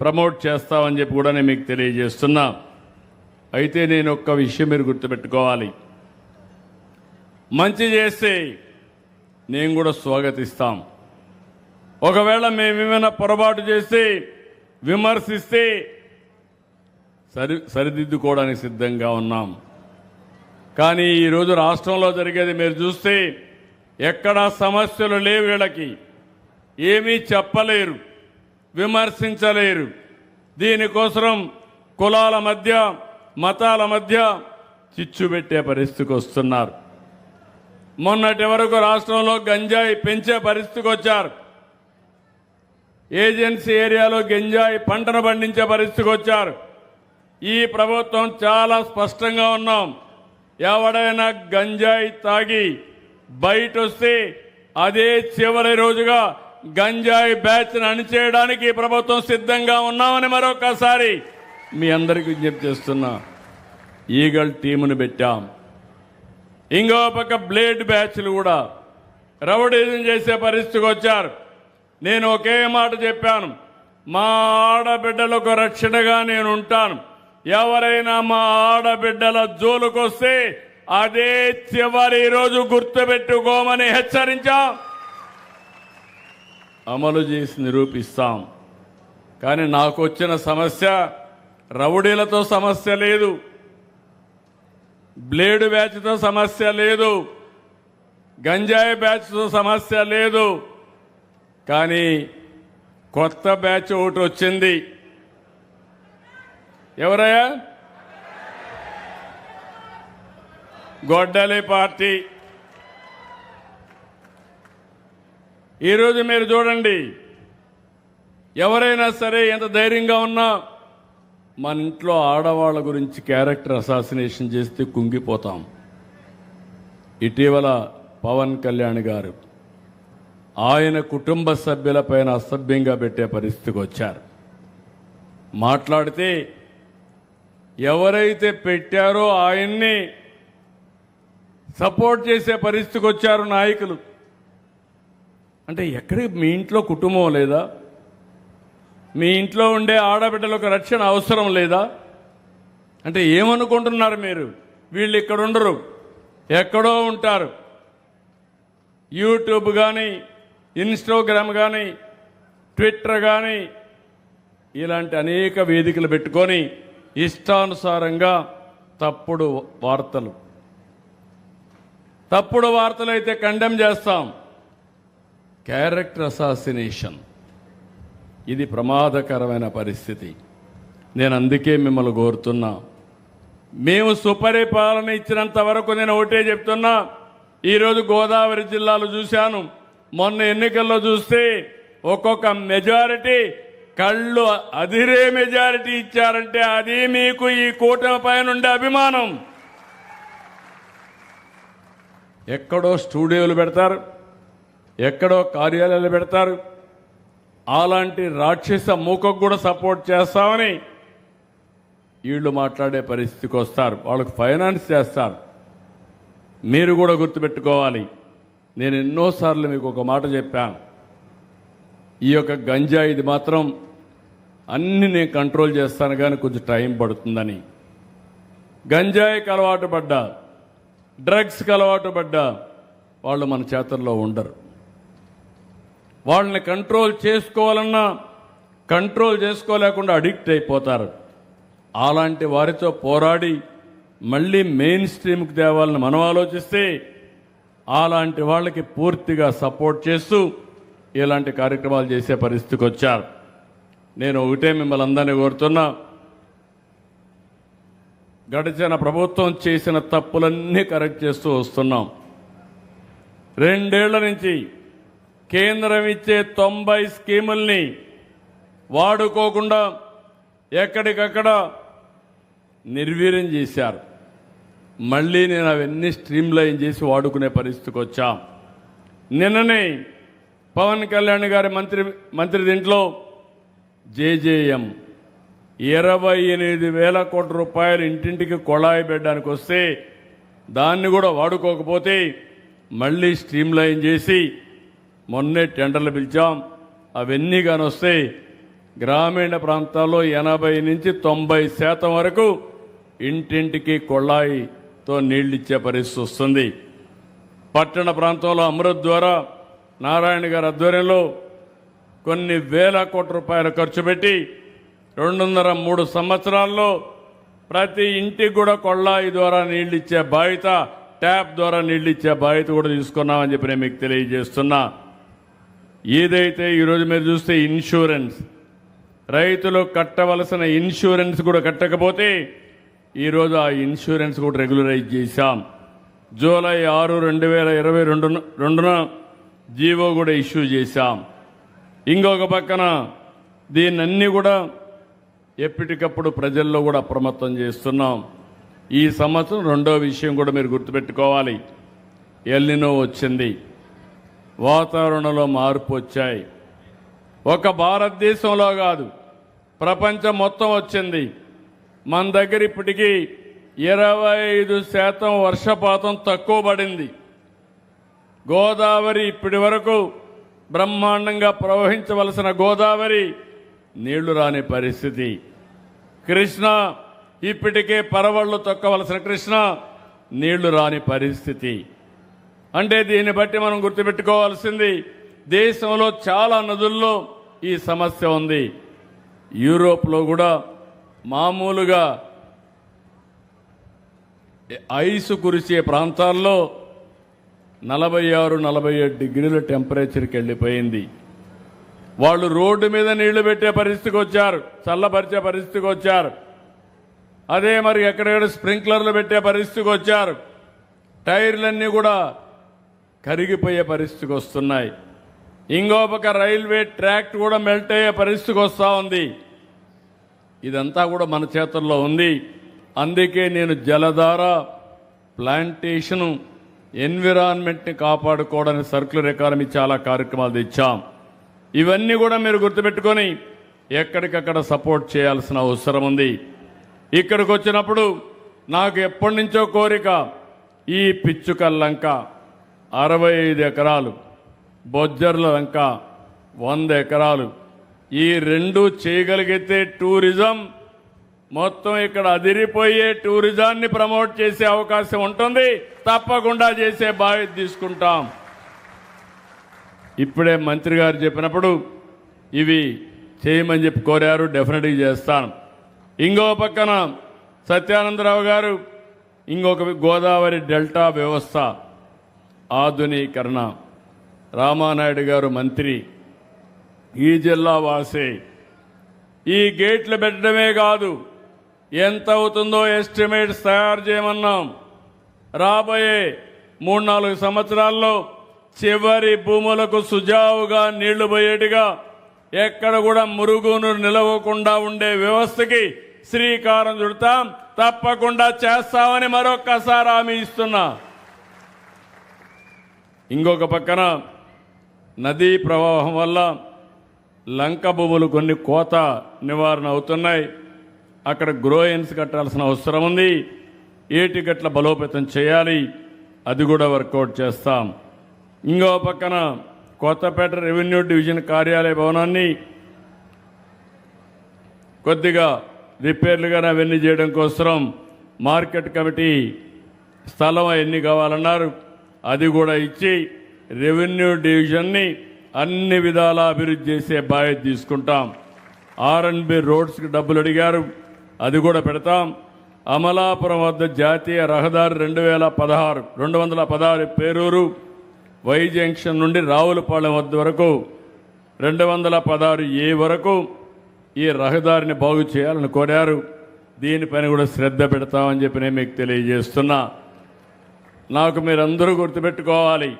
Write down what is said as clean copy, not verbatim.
Promote చేస్తామని చెప్పి కూడా నేను మీకు తెలియజేస్తున్నా. అయితే నేను ఒక్క విషయం మీరు గుర్తుపెట్టుకోవాలి, మంచి చేస్తే నేను కూడా స్వాగతిస్తాం. ఒకవేళ మేమేమైనా పొరపాటు చేస్తే విమర్శిస్తే సరిదిద్దుకోవడానికి సిద్ధంగా ఉన్నాం. కానీ ఈరోజు రాష్ట్రంలో జరిగేది మీరు చూస్తే ఎక్కడా సమస్యలు లేవు, వీళ్ళకి ఏమీ చెప్పలేరు, విమర్శించలేరు. దీనికోసం కులాల మధ్య మతాల మధ్య చిచ్చు పెట్టే పరిస్థితికి వస్తున్నారు. మొన్నటి వరకు రాష్ట్రంలో గంజాయి పెంచే పరిస్థితికి వచ్చారు. ఏజెన్సీ ఏరియాలో గంజాయి పంటను పండించే పరిస్థితికి వచ్చారు. ఈ ప్రభుత్వం చాలా స్పష్టంగా ఉన్నాం, ఎవడైనా గంజాయి తాగి బయట వస్తే అదే చివరి రోజుగా గంజాయి బ్యాచ్ను అణిచేయడానికి ఈ ప్రభుత్వం సిద్ధంగా ఉన్నామని మరొకసారి మీ అందరికీ విజ్ఞప్తి చేస్తున్నా. ఈగల్ టీమును పెట్టాం. ఇంకో పక్క బ్లేడ్ బ్యాచ్లు కూడా రౌడీజం చేసే పరిస్థితికి వచ్చారు. నేను ఒకే మాట చెప్పాను, మా ఆడబిడ్డలకు రక్షణగా నేను ఉంటాను. ఎవరైనా మా ఆడబిడ్డల జోలుకొస్తే అదే చివరి రోజు గుర్తుపెట్టుకోమని హెచ్చరించాం. అమలు చేసి నిరూపిస్తాం. కానీ నాకు వచ్చిన సమస్య రౌడీలతో సమస్య లేదు, బ్లేడ్ బ్యాచ్తో సమస్య లేదు, గంజాయి బ్యాచ్తో సమస్య లేదు. కానీ కొత్త బ్యాచ్ ఒకటి వచ్చింది. ఎవరయ్యా? గొడ్డలి పార్టీ. ఈరోజు మీరు చూడండి, ఎవరైనా సరే ఎంత ధైర్యంగా ఉన్నా మన ఇంట్లో ఆడవాళ్ళ గురించి క్యారెక్టర్ అసాసినేషన్ చేస్తే కుంగిపోతాం. ఇటీవల పవన్ కళ్యాణ్ గారు ఆయన కుటుంబ సభ్యులపైన అసభ్యంగా పెట్టే పరిస్థితికి వచ్చారు. మాట్లాడితే ఎవరైతే పెట్టారో ఆయన్ని సపోర్ట్ చేసే పరిస్థితికి వచ్చారు నాయకులు. అంటే ఎక్కడికి మీ ఇంట్లో కుటుంబం లేదా? మీ ఇంట్లో ఉండే ఆడబిడ్డలకు రక్షణ అవసరం లేదా? అంటే ఏమనుకుంటున్నారు మీరు? వీళ్ళు ఇక్కడ ఉండరు, ఎక్కడో ఉంటారు. యూట్యూబ్ కానీ, ఇన్స్టాగ్రామ్ కానీ, ట్విట్టర్ కానీ ఇలాంటి అనేక వేదికలు పెట్టుకొని ఇష్టానుసారంగా తప్పుడు వార్తలు అయితే కండెమ్ చేస్తాం. క్యారెక్టర్ అసాసినేషన్ ఇది ప్రమాదకరమైన పరిస్థితి. నేను అందుకే మిమ్మల్ని కోరుతున్నా, మేము సుపరిపాలన ఇచ్చినంత వరకు నేను ఒకటే చెప్తున్నా. ఈరోజు గోదావరి జిల్లాలో చూశాను, మొన్న ఎన్నికల్లో చూస్తే ఒక్కొక్క మెజారిటీ కళ్ళు అదిరే మెజారిటీ ఇచ్చారంటే అది మీకు ఈ కూటమి పైన ఉండే అభిమానం. ఎక్కడో స్టూడియోలు పెడతారు, ఎక్కడో కార్యాలయాలు పెడతారు. అలాంటి రాక్షస మూకకు కూడా సపోర్ట్ చేస్తామని వీళ్ళు మాట్లాడే పరిస్థితికి వస్తారు. వాళ్ళకు ఫైనాన్స్ చేస్తారు. మీరు కూడా గుర్తుపెట్టుకోవాలి, నేను ఎన్నోసార్లు మీకు ఒక మాట చెప్పాను, ఈ యొక్క గంజాయి ఇది మాత్రం అన్ని నేను కంట్రోల్ చేస్తాను కానీ కొంచెం టైం పడుతుందని. గంజాయికి అలవాటు పడ్డా, డ్రగ్స్కి అలవాటు పడ్డా వాళ్ళు మన చేతుల్లో ఉండరు. వాళ్ళని కంట్రోల్ చేసుకోవాలన్నా కంట్రోల్ చేసుకోలేకుండా అడిక్ట్ అయిపోతారు. అలాంటి వారితో పోరాడి మళ్ళీ మెయిన్ స్ట్రీమ్కి తేవాలని మనం ఆలోచిస్తే అలాంటి వాళ్ళకి పూర్తిగా సపోర్ట్ చేస్తూ ఇలాంటి కార్యక్రమాలు చేసే పరిస్థితికి వచ్చారు. నేను ఒకటే మిమ్మల్ని అందరినీ కోరుతున్నా, గడిచిన ప్రభుత్వం చేసిన తప్పులన్నీ కరెక్ట్ చేస్తూ వస్తున్నాం. 2 ఏళ్ల నుంచి కేంద్రం ఇచ్చే 90 స్కీముల్ని వాడుకోకుండా ఎక్కడికక్కడ నిర్వీర్యం చేశారు. మళ్ళీ నేను అవన్నీ స్ట్రీమ్లైన్ చేసి వాడుకునే పరిస్థితికి వచ్చాం. నిన్ననే పవన్ కళ్యాణ్ గారి మంత్రి దీంట్లో జేజేఎం 28,000 కోట్ల రూపాయలు ఇంటింటికి కొళాయి పెట్టడానికి వస్తే దాన్ని కూడా వాడుకోకపోతే మళ్ళీ స్ట్రీమ్లైన్ చేసి మొన్నే టెండర్లు పిలిచాం. అవన్నీ కానీ వస్తే గ్రామీణ ప్రాంతాల్లో 80 నుంచి 90% వరకు ఇంటింటికి కొళాయితో నీళ్ళిచ్చే పరిస్థితి వస్తుంది. పట్టణ ప్రాంతంలో అమృత్ ద్వారా నారాయణ గారి ఆధ్వర్యంలో కొన్ని వేల కోట్ల రూపాయలు ఖర్చు పెట్టి 2.5-3 సంవత్సరాల్లో ప్రతి ఇంటికి కూడా కొళాయి ద్వారా నీళ్ళిచ్చే బాధ్యత, ట్యాప్ ద్వారా నీళ్ళిచ్చే బాధ్యత కూడా తీసుకున్నామని చెప్పి నేను మీకు తెలియజేస్తున్నా. ఏదైతే ఈరోజు మీరు చూస్తే ఇన్సూరెన్స్, రైతులు కట్టవలసిన ఇన్సూరెన్స్ కూడా కట్టకపోతే ఈరోజు ఆ ఇన్సూరెన్స్ కూడా రెగ్యులరైజ్ చేశాం. జూలై 6, 2022 జీవో కూడా ఇష్యూ చేశాం. ఇంకొక పక్కన దీన్నన్నీ కూడా ఎప్పటికప్పుడు ప్రజల్లో కూడా అప్రమత్తం చేస్తున్నాం. ఈ సంవత్సరం రెండో విషయం కూడా మీరు గుర్తుపెట్టుకోవాలి. ఎల్నినో వచ్చింది, వాతావరణంలో మార్పు వచ్చాయి. ఒక భారతదేశంలో కాదు, ప్రపంచం మొత్తం వచ్చింది. మన దగ్గర ఇప్పటికీ 25% వర్షపాతం తక్కువ పడింది. గోదావరి ఇప్పటి వరకు బ్రహ్మాండంగా ప్రవహించవలసిన గోదావరి నీళ్లు రాని పరిస్థితి. కృష్ణ ఇప్పటికే పరవళ్లు తొక్కవలసిన కృష్ణ నీళ్లు రాని పరిస్థితి. అంటే దీన్ని బట్టి మనం గుర్తుపెట్టుకోవాల్సింది, దేశంలో చాలా నదుల్లో ఈ సమస్య ఉంది. యూరోప్లో కూడా మామూలుగా ఐసు కురిసే ప్రాంతాల్లో 46-47 డిగ్రీల టెంపరేచర్కి వెళ్ళిపోయింది. వాళ్ళు రోడ్డు మీద నీళ్లు పెట్టే పరిస్థితికి వచ్చారు, చల్లపరిచే పరిస్థితికి వచ్చారు. అదే మరి ఎక్కడెక్కడ స్ప్రింక్లర్లు పెట్టే పరిస్థితికి వచ్చారు. టైర్లన్నీ కూడా కరిగిపోయే పరిస్థితికి వస్తున్నాయి. ఇంకొక రైల్వే ట్రాక్ కూడా మెల్ట్ అయ్యే పరిస్థితికి వస్తూ ఉంది. ఇదంతా కూడా మన చేతుల్లో ఉంది. అందుకే నేను జలధార, ప్లాంటేషను, ఎన్విరాన్మెంట్ని కాపాడుకోవడానికి సర్క్యులర్ ఎకానమీ చాలా కార్యక్రమాలు తెచ్చాం. ఇవన్నీ కూడా మీరు గుర్తుపెట్టుకొని ఎక్కడికక్కడ సపోర్ట్ చేయాల్సిన అవసరం ఉంది. ఇక్కడికి వచ్చినప్పుడు నాకు ఎప్పటి నుంచో కోరిక, ఈ పిచ్చుకల్ లంక 65 ఎకరాలు, బొజ్జర్ల లంక 100 ఎకరాలు, ఈ రెండు చేయగలిగితే టూరిజం మొత్తం ఇక్కడ అదిరిపోయే టూరిజాన్ని ప్రమోట్ చేసే అవకాశం ఉంటుంది. తప్పకుండా చేసే బాధ్యత తీసుకుంటాం. ఇప్పుడే మంత్రి గారు చెప్పినప్పుడు ఇవి చేయమని చెప్పి కోరారు, డెఫినెట్గా చేస్తాను. ఇంకో పక్కన సత్యానందరావు గారు ఇంకొక గోదావరి డెల్టా వ్యవస్థ ఆధునీకరణ, రామానాయుడు గారు మంత్రి, ఈ జిల్లా వాసే. ఈ గేట్లు పెట్టడమే కాదు, ఎంత అవుతుందో ఎస్టిమేట్స్ తయారు చేయమన్నాం. రాబోయే 3-4 సంవత్సరాల్లో చివరి భూములకు సుజావుగా నీళ్లు పోయేట్టుగా, ఎక్కడ కూడా మురుగును నిలవకుండా ఉండే వ్యవస్థకి శ్రీకారం చుడతాం. తప్పకుండా చేస్తామని మరొక్కసారి హామీ ఇస్తున్నా. ఇంకొక పక్కన నదీ ప్రవాహం వల్ల లంక భూములు కొన్ని కోత నివారణ అవుతున్నాయి. అక్కడ గ్రోయన్స్ కట్టాల్సిన అవసరం ఉంది. ఏటిగట్ల బలోపేతం చేయాలి, అది కూడా వర్కౌట్ చేస్తాం. ఇంకో పక్కన కొత్తపేట రెవెన్యూ డివిజన్ కార్యాలయ భవనాన్ని కొద్దిగా రిపేర్లుగా అవన్నీ చేయడం కోసం మార్కెట్ కమిటీ స్థలం ఎన్ని కావాలన్నారు, అది కూడా ఇచ్చి రెవెన్యూ డివిజన్ని అన్ని విధాలా అభివృద్ధి చేసే బాధ్యత తీసుకుంటాం. R&B రోడ్స్కి డబ్బులు అడిగారు, అది కూడా పెడతాం. అమలాపురం వద్ద జాతీయ రహదారి 216 పేరూరు వై జంక్షన్ నుండి రావులపాలెం వద్ద వరకు 216A వరకు ఈ రహదారిని బాగు చేయాలని కోరారు. దీనిపైన కూడా శ్రద్ధ పెడతామని చెప్పి నేను మీకు తెలియజేస్తున్నా. నాకు మీరందరూ గుర్తుపెట్టుకోవాలి,